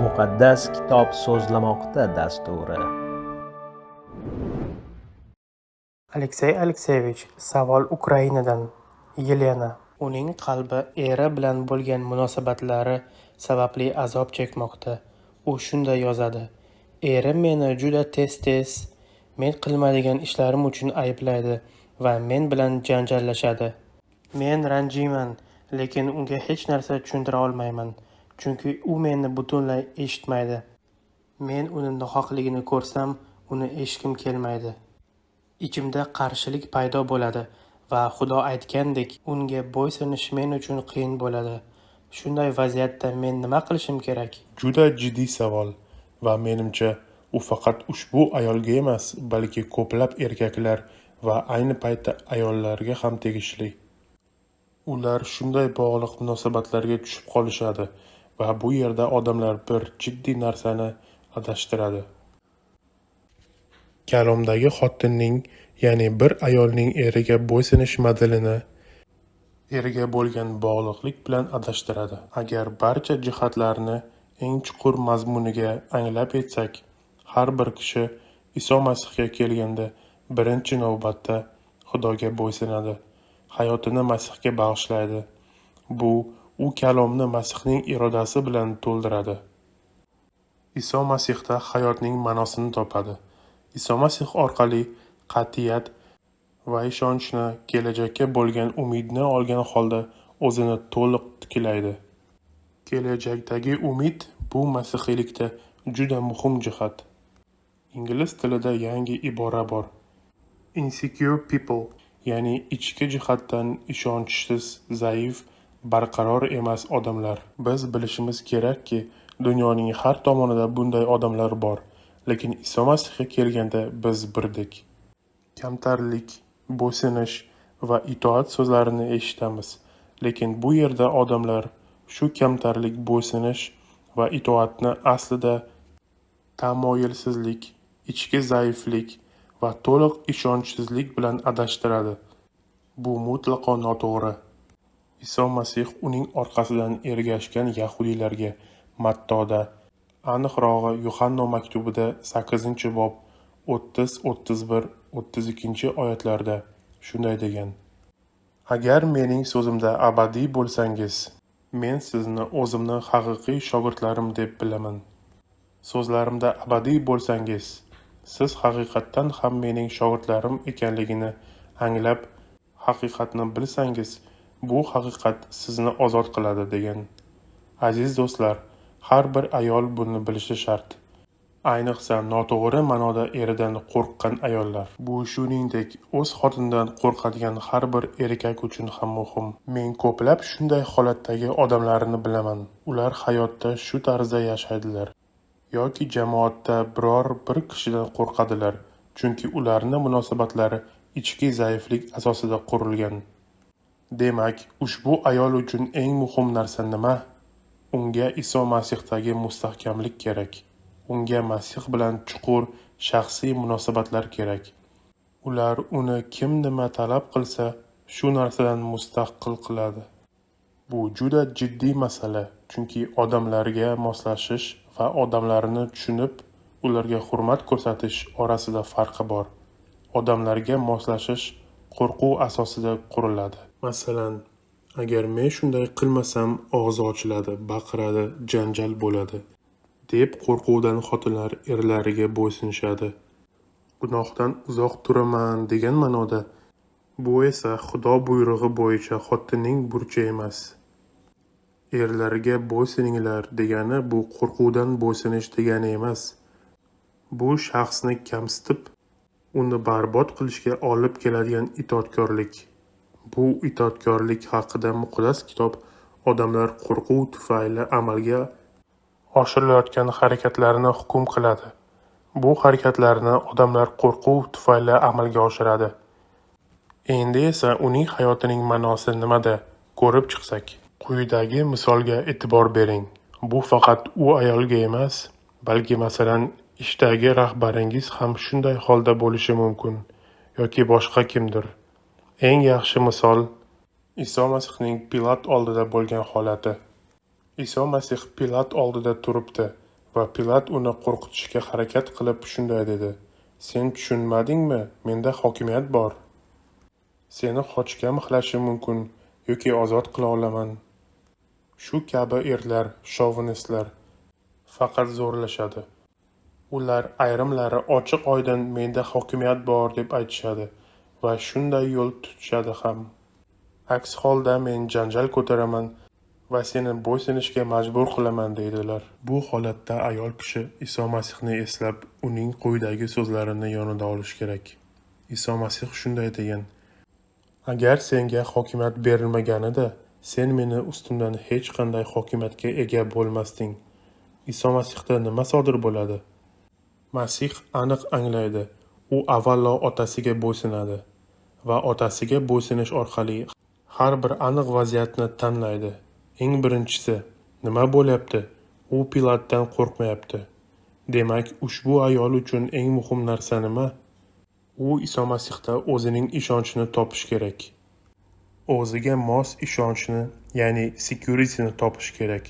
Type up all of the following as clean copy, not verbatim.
Muqaddas kitob so'zlamoqda dasturi. Aleksey Alekseyevich, savol Ukrainadan. Yelena. Uning qalbi eri bilan bo'lgan munosabatlari sababli azob chekmoqda. U shunday yozadi: Erim meni juda tez-tez men qilmaydigan ishlarim uchun ayblaydi va men bilan janjallashadi. Men ranjiyman, lekin unga hech narsa tushuntira olmayman, chunki u meni butunlay eshitmaydi. Men uni nohaqligini ko'rsam, uni eshitgim kelmaydi. Ichimda qarshilik paydo bo'ladi va Xudo aytgandek, unga bo'ysunish men uchun qiyin bo'ladi. Shunday vaziyatda men nima qilishim kerak? Juda jiddiy savol va menimcha u faqat ushbu ayolga emas, balki ko'plab erkaklar va ayni paytda ayollarga ham tegishli. Ular shunday bog'liq munosabatlarga tushib qolishadi va bu yerda odamlar bir jiddiy narsani adashtiradi. Kalomdagi xotinning, ya'ni bir ayolning eriga bo'ysunish modelini eriga bo'lgan bog'liqlik bilan adashtiradi. Agar barcha jihatlarni eng chuqur mazmuniga anglab yetsak, har bir kishi Iso Masihga kelganda birinchi navbatda Xudoga bo'ysunadi, hayotini Masihga bag'ishlaydi. Bu u kalomni Masihning irodasi bilan to'ldiradi. Iso Masihda hayotning ma'nosini topadi. Iso Masih orqali qat'iyat va ishonchni, kelajakka bo'lgan umidni olgan holda o'zini to'liq tiklaydi. Kelajakdagi umid bu masihiylikda juda muhim jihat. Ingliz tilida yangi ibora bor. Insecure people, ya'ni ichki jihatdan ishonchsiz, zaif, barqaror emas odamlar. Biz bilishimiz kerakki, dunyoning har tomonida bunday odamlar bor. Lekin Iso Masihga kelganda biz birdik. Kamtarlik, bo'ysunish va itoat so'zlarini eshitamiz. Lekin bu yerda odamlar shu kamtarlik, bo'ysunish va itoatni aslida tamoyilsizlik, ichki zaiflik va to'liq ishonchsizlik bilan adashtiradi. Bu mutlaqo noto'g'ri. Iso Masih uning orqasidan ergashgan yahudiylarga Mattoda, aniqrog'i Yuhanna maktubida 8-bob 30, 31, 32 oyatlarda shunday degan: Agar mening so'zimda abadiy bo'lsangiz, men sizni o'zimni haqiqiy shogirdlarim deb bilaman. So'zlarimda abadiy bo'lsangiz, siz haqiqatdan ham mening shogirdlarim ekanligini anglab, haqiqatni bilsangiz, bu haqiqat sizni ozod qiladi degan. Aziz do'stlar, har bir ayol buni bilishi shart. Ayniqsa noto'g'ri ma'noda eridan qo'rqqan ayollar. Bu shuningdek o'z xotinidan qo'rqadigan har bir erkak uchun ham muhim. Men ko'plab shunday holatdagi odamlarni bilaman. Ular hayotda shu tarzda yashaydilar. Yoki jamoatda biror bir kishidan qo'rqadilar, chunki ularning munosabatlari ichki zaiflik asosida qurilgan. Demak, ushbu ayol uchun eng muhim narsa nima? Unga Iso Masihdagi mustahkamlik kerak. Unga Masih bilan chuqur shaxsiy munosabatlar kerak. Ular uni kim nima talab qilsa, shu narsadan mustaqil qiladi. Bu juda jiddiy masala, chunki odamlarga moslashish va odamlarni tushunib, ularga hurmat ko'rsatish orasida farqi bor. Odamlarga moslashish qo'rquv asosida quriladi. Masalan, agar men shunday qilmasam og'zi ochiladi, baqiradi, janjal bo'ladi deb qo'rquvdan xotinlar erlariga bo'ysunishadi. Gunohdan uzoq turaman degan ma'noda. Bu esa Xudo buyrug'i bo'yicha xotinning burchi emas. Erlarga bo'ysuninglar degani bu qo'rquvdan bo'ysunish degani emas. Bu shaxsni kamsitib, uni barbod qilishga olib keladigan itoatkorlik. Bu itoatkorlik haqida muqaddas kitob odamlar qo'rquv tufayli amalga oshirilayotgan harakatlarni hukm qiladi. Bu harakatlarni odamlar qo'rquv tufayli amalga oshiradi. Endi esa uning hayotining ma'nosi nimada ko'rib chiqsak. Quyidagi misolga e'tibor bering. Bu faqat u ayolga emas, balki masalan ishdagi rahbaringiz ham shunday holda bo'lishi mumkin yoki boshqa kimdir. Eng yaxshi misol Iso Masihning Pilat oldida bo'lgan holati. Iso Masih Pilat oldida turibdi Va Pilat uni qo'rqitishga harakat qilib shunday dedi: "Sen tushunmadingmi? Menda hokimiyat bor. Seni qochga mixlashim mumkin yoki ozod qila olaman." Shu kabi erlar, shovinistlar faqat zo'rlashadi. Ular ayrimlari ochiq-oydin menda hokimiyat bor deb aytishadi va shunday yo'l tutishadi ham. Aks holda men janjal ko'taraman va seni bo'ysunishga majbur qilaman deydilar. Bu holatda ayol kishi Iso Masihni eslab, uning quyidagi so'zlarini yonida olish kerak. Iso Masih shunday degan: "Agar senga hokimiyat berilmaganida, sen meni ustimdan hech qanday hokimiyatga ega bo'lmasding." Iso Masihda nima sodir bo'ladi? Masih aniq anglaydi. U avvalo otasiga bo'ysunadi va otasiga bo'ysunish orqali har bir aniq vaziyatni tanlaydi. Eng birinchisi, nima bo'lyapti? U Pilatdan qo'rqmayapti. Demak, ushbu ayol uchun eng muhim narsa nima? U Iso Masihda o'zining ishonchini topish kerak. O'ziga mos ishonchni, ya'ni security'ni topish kerak.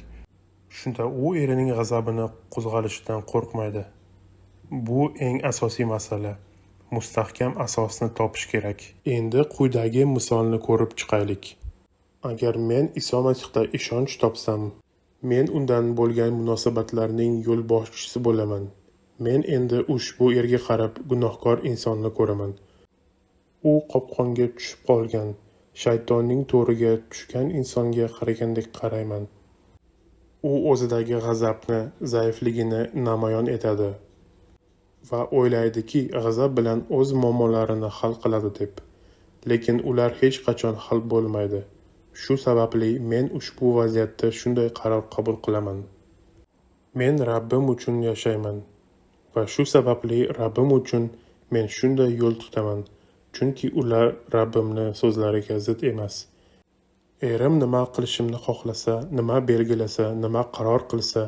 Shunda u erining g'azabini qo'zg'alishidan qo'rqmaydi. Bu eng asosiy masala. Mustahkam asosni topish kerak. Endi quyidagi misolni ko'rib chiqaylik. Agar men Iso Masihda ishonch topsam, men undan bo'lgan munosabatlarning yo'l boshchisi bo'laman. Men endi ushbu erga qarab gunohkor insonni ko'raman. U qopqonga tushib qolgan, shaytonning to'riga tushgan insonga qaragandek qarayman. U o'zidagi g'azabni, zaifligini namoyon etadi va o'ylaydiki, g'azab bilan o'z muammolarini hal qiladi deb. Lekin ular hech qachon hal bo'lmaydi. Shu sababli men ushbu vaziyatda shunday qaror qabul qilaman. Men Rabbim uchun yashayman va shu sababli Rabbim uchun men shunday yo'l tutaman, chunki ular Rabbimni so'zlariga zid emas. Erim nima qilishimni xohlasa, nima belgilasa, nima qaror qilsa,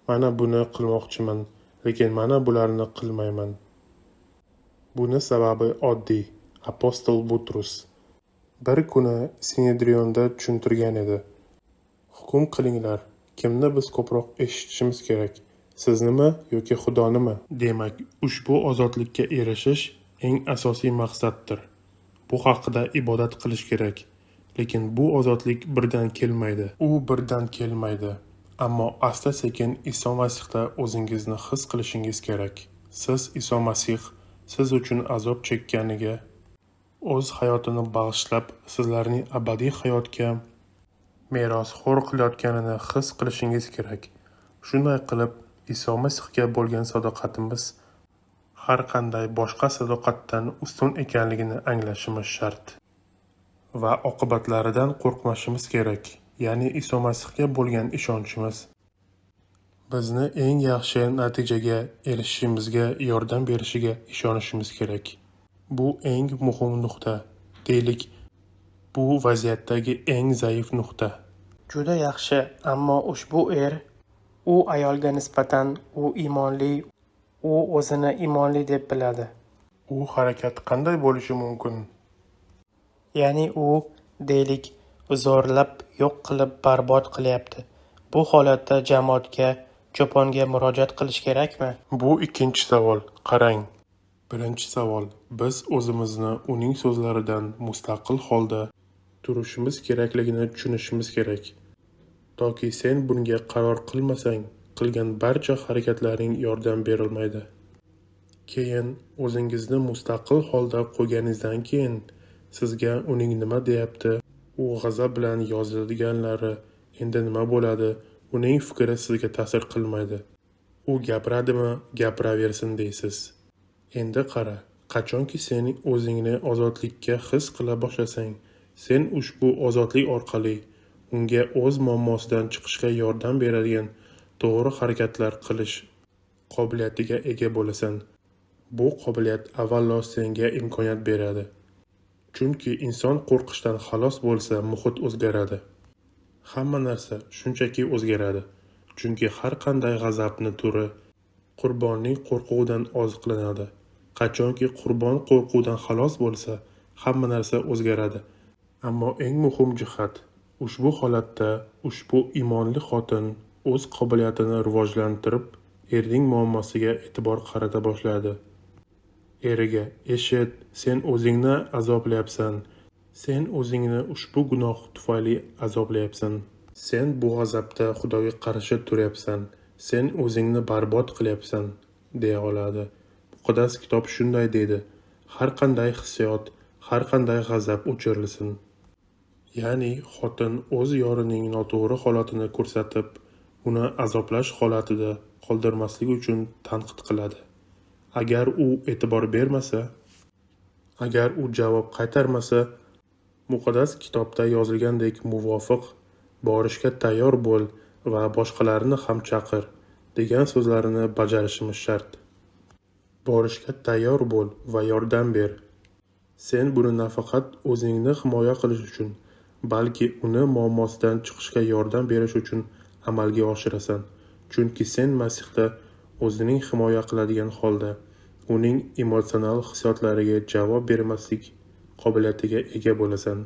mana buni qilmoqchiman, lekin mana bularni qilmayman. Buni sababi oddiy. Apostol Butrus bir kuni Sinedrionda tushuntirgan edi. Hukm qilinglar, kimni biz ko'proq eshitishimiz kerak? Siznimi yoki Xudonimi? Demak, ushbu ozodlikka erishish eng asosiy maqsaddir. Bu haqida ibodat qilish kerak. Lekin bu ozodlik birdan kelmaydi. U birdan kelmaydi. Ammo asta-sekin Iso Masihda o'zingizni his qilishingiz kerak. Siz Iso Masih siz uchun azob chekkaniga, o'z hayotini bag'ishlab sizlarning abadiy hayotga merosxo'r qilayotganini his qilishingiz kerak. Shunday qilib, Iso Masihga bo'lgan sadoqatimiz har qanday boshqa sadoqatdan ustun ekanligini anglashimiz shart va oqibatlaridan qo'rqmasimiz kerak. Ya'ni Iso Masihga bo'lgan ishonchimiz bizni eng yaxshi natijaga erishishimizga yordam berishiga ishonishimiz kerak. Bu eng muhim nuqta. Deylik, bu vaziyatdagi eng zaif nuqta. Juda yaxshi, ammo ushbu u ayolga nisbatan u iymonli, u o'zini iymonli deb biladi. U harakat qanday bo'lishi mumkin? Ya'ni u, deylik, zo'rlab, yo'q qilib barbod qilyapti. Bu holatda jamoatga, cho'ponga murojaat qilish kerakmi? Bu ikkinchi savol. Qarang. Birinchi savol, biz o'zimizni uning so'zlaridan mustaqil holda turishimiz kerakligini tushunishimiz kerak. Toki sen bunga qaror qilmasang, qilgan barcha harakatlaring yordam berilmaydi. Keyin o'zingizni mustaqil holda qo'yganingizdan keyin sizga uning nima deyapti, u g'azab bilan yozadiganlari endi nima bo'ladi, uning fikri sizga ta'sir qilmaydi. U gapiradimi, gapiraversin deysiz. Endi qara, qachonki sen o'zingni ozodlikka his qila boshlasang, sen ushbu ozodlik orqali unga o'z muammosidan chiqishga yordam beradigan to'g'ri harakatlar qilish qobiliyatiga ega bo'lasan. Bu qobiliyat avvalo senga imkoniyat beradi. Chunki inson qo'rqishdan xalos bo'lsa, muhit o'zgaradi. Hamma narsa shunchaki o'zgaradi. Chunki har qanday g'azabni turi qurbonning qo'rquvidan oziqlanadi. Qachonki qurbon qo'rquvdan xalos bo'lsa, hamma narsa o'zgaradi. Ammo eng muhim jihat, ushbu holatda ushbu iymonli xotin o'z qobiliyatini rivojlantirib, erining muammosiga e'tibor qarata boshladi. Eriga: "Eshit, sen o'zingni azoblayapsan. Sen o'zingni ushbu gunoh tufayli azoblayapsan. Sen bu g'azabda Xudoga qarshi turyapsan. Sen o'zingni barbod qilyapsan", deya oladi. Muqaddas kitob shunday deydi: har qanday hissiyot, har qanday g'azab o'chirilsin. Ya'ni xotin o'z yorining noto'g'ri holatini ko'rsatib, uni azoblash holatida qoldirmaslik uchun tanqid qiladi. Agar u e'tibor bermasa, agar u javob qaytarmasa, muqaddas kitobda yozilgandek muvofiq borishga tayyor bo'l va boshqalarni ham chaqir degan so'zlarini bajarishimiz shart. Borishga tayyor bo'l va yordam ber. Sen buni nafaqat o'zingni himoya qilish uchun, balki uni muammosidan chiqishga yordam berish uchun amalga oshirasan. Chunki sen Masihda o'zining himoya qiladigan holda uning emotsional hissiyotlariga javob bermaslik qobiliyatiga ega bo'lasan.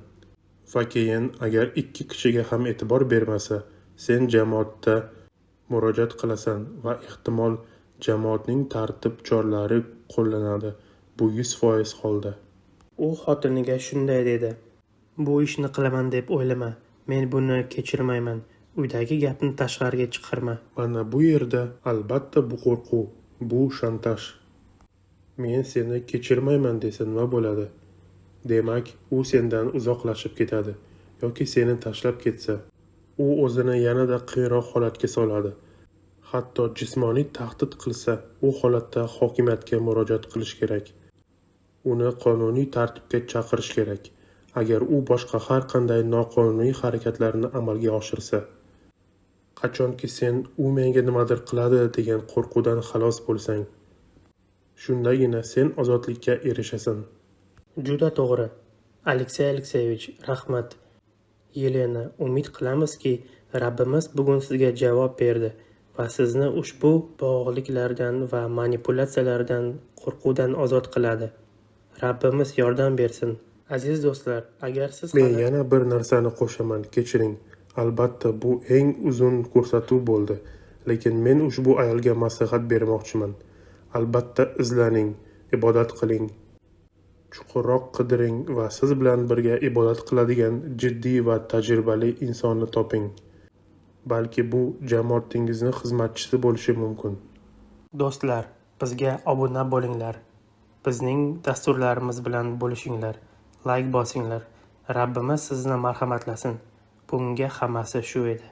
Va keyin agar ikki kishiga ham e'tibor bermasa, sen jamoatda murojaat qilasan va ehtimol jamoatning tartib-choralari qo'llanadi. Bu 100% holda. U xotiniga shunday dedi: "Bu ishni qilaman deb o'ylama. Men buni kechirmayman. Uydagi gapni tashqariga chiqarma." Mana bu yerda albatta bu qo'rquv, bu shantaj. Men seni kechirmayman desa nima bo'ladi? Demak, u sendan uzoqlashib ketadi yoki seni tashlab ketsa, u o'zini yanada qiyinroq holatga soladi. Hatto jismoniy tahdid qilsa, u holatda hokimiyatga murojaat qilish kerak. Uni qonuniy tartibga chaqirish kerak. Agar u boshqa har qanday noqonuniy harakatlarni amalga oshirsa, qachonki sen u menga nimadir qiladi degan qo'rquvdan xalos bo'lsang, shundagina sen ozodlikka erishasan. Juda to'g'ri. Aleksey Alekseyevich, rahmat. Yelena, umid qilamizki, Rabbimiz bugun sizga javob berdi va sizni ushbu bog'liklardan va manipulyatsiyalardan, qo'rquvdan ozod qiladi. Rabbimiz yordam bersin. Aziz do'stlar, agar siz Men yana bir narsani qo'shaman, kechiring. Albatta bu eng uzun ko'rsatuv bo'ldi, lekin men ushbu ayolga maslahat bermoqchiman. Albatta izlaning, ibodat qiling, chuqurroq qidiring va siz bilan birga ibodat qiladigan jiddiy va tajribali insonni toping. Balki bu jamoatingizni xizmatchisi bo'lishi mumkin. Do'stlar, bizga obuna bo'linglar. Bizning dasturlarimiz bilan bo'lishinglar. Like bosinglar. Rabbimiz sizni marhamatlasin. Bunga hammasi shu edi.